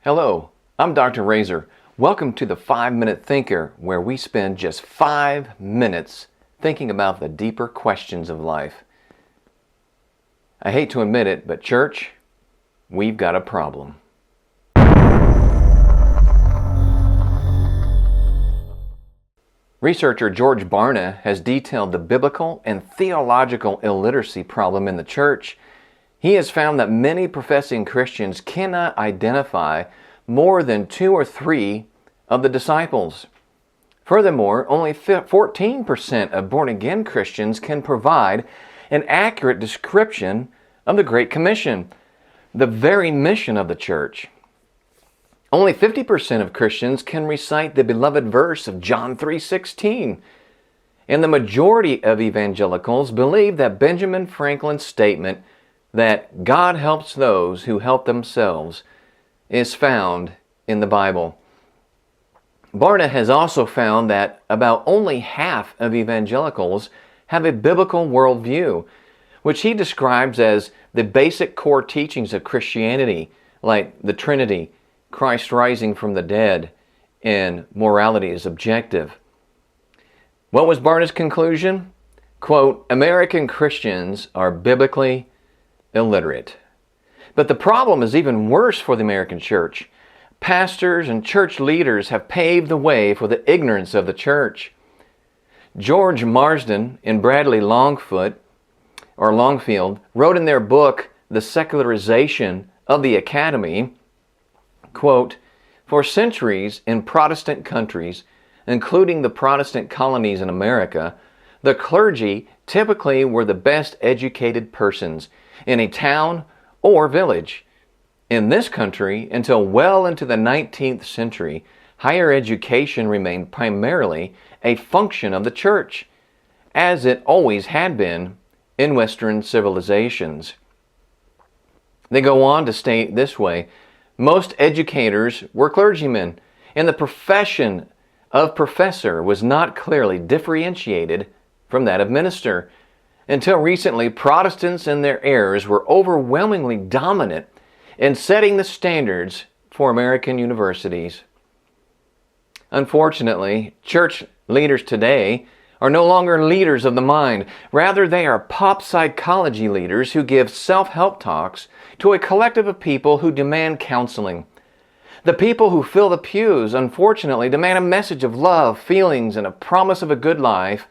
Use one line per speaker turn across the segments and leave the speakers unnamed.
Hello, I'm Dr. Razor. Welcome to the 5-Minute Thinker, where we spend just 5 minutes thinking about the deeper questions of life. I hate to admit it, but church, we've got a problem. Researcher George Barna has detailed the biblical and theological illiteracy problem in the church. He has found that many professing Christians cannot identify more than 2 or 3 of the disciples. Furthermore, only 14% of born-again Christians can provide an accurate description of the Great Commission, the very mission of the church. Only 50% of Christians can recite the beloved verse of John 3:16. And the majority of evangelicals believe that Benjamin Franklin's statement that God helps those who help themselves is found in the Bible. Barna has also found that about only half of evangelicals have a biblical worldview, which he describes as the basic core teachings of Christianity, like the Trinity, Christ rising from the dead, and morality is objective. What was Barna's conclusion? Quote, American Christians are biblically illiterate. But the problem is even worse for the American church. Pastors and church leaders have paved the way for the ignorance of the church. George Marsden and Bradley Longfield wrote in their book, The Secularization of the Academy, quote, for centuries in Protestant countries, including the Protestant colonies in America, the clergy typically were the best educated persons in a town or village. In this country, until well into the 19th century, higher education remained primarily a function of the church, as it always had been in Western civilizations. They go on to state this way, most educators were clergymen, and the profession of professor was not clearly differentiated from that of minister. Until recently, Protestants and their heirs were overwhelmingly dominant in setting the standards for American universities. Unfortunately, church leaders today are no longer leaders of the mind. Rather, they are pop psychology leaders who give self-help talks to a collective of people who demand counseling. The people who fill the pews, unfortunately, demand a message of love, feelings, and a promise of a good life,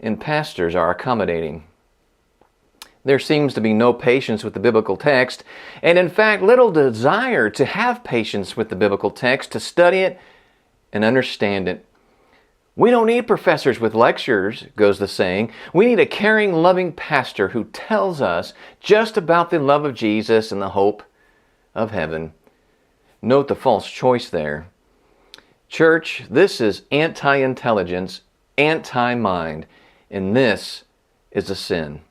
and pastors are accommodating. There seems to be no patience with the biblical text, and in fact, little desire to have patience with the biblical text, to study it and understand it. We don't need professors with lectures, goes the saying. We need a caring, loving pastor who tells us just about the love of Jesus and the hope of heaven. Note the false choice there. Church, this is anti-intelligence, anti-mind, and this is a sin.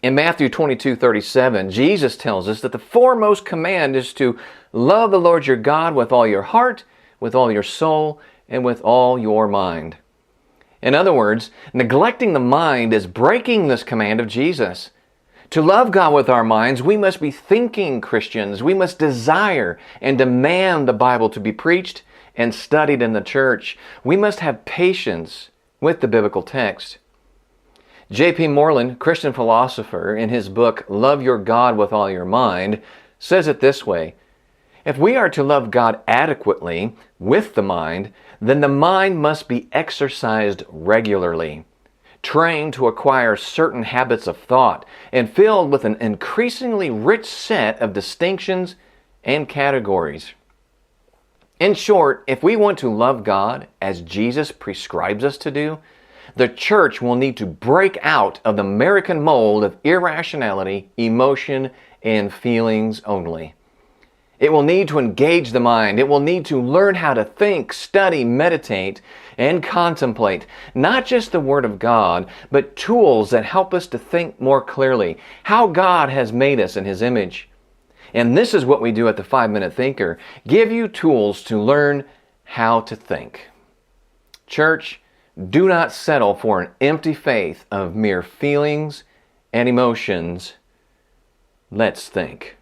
In Matthew 22:37, Jesus tells us that the foremost command is to love the Lord your God with all your heart, with all your soul, and with all your mind. In other words, neglecting the mind is breaking this command of Jesus. To love God with our minds, we must be thinking Christians. We must desire and demand the Bible to be preached and studied in the church. We must have patience with the biblical text. J.P. Moreland, Christian philosopher, in his book, Love Your God with All Your Mind, says it this way, if we are to love God adequately with the mind, then the mind must be exercised regularly, trained to acquire certain habits of thought, and filled with an increasingly rich set of distinctions and categories. In short, if we want to love God as Jesus prescribes us to do, the church will need to break out of the American mold of irrationality, emotion, and feelings only. It will need to engage the mind. It will need to learn how to think, study, meditate, and contemplate, not just the Word of God, but tools that help us to think more clearly, how God has made us in His image. And this is what we do at the 5-Minute Thinker, give you tools to learn how to think. Church, do not settle for an empty faith of mere feelings and emotions. Let's think.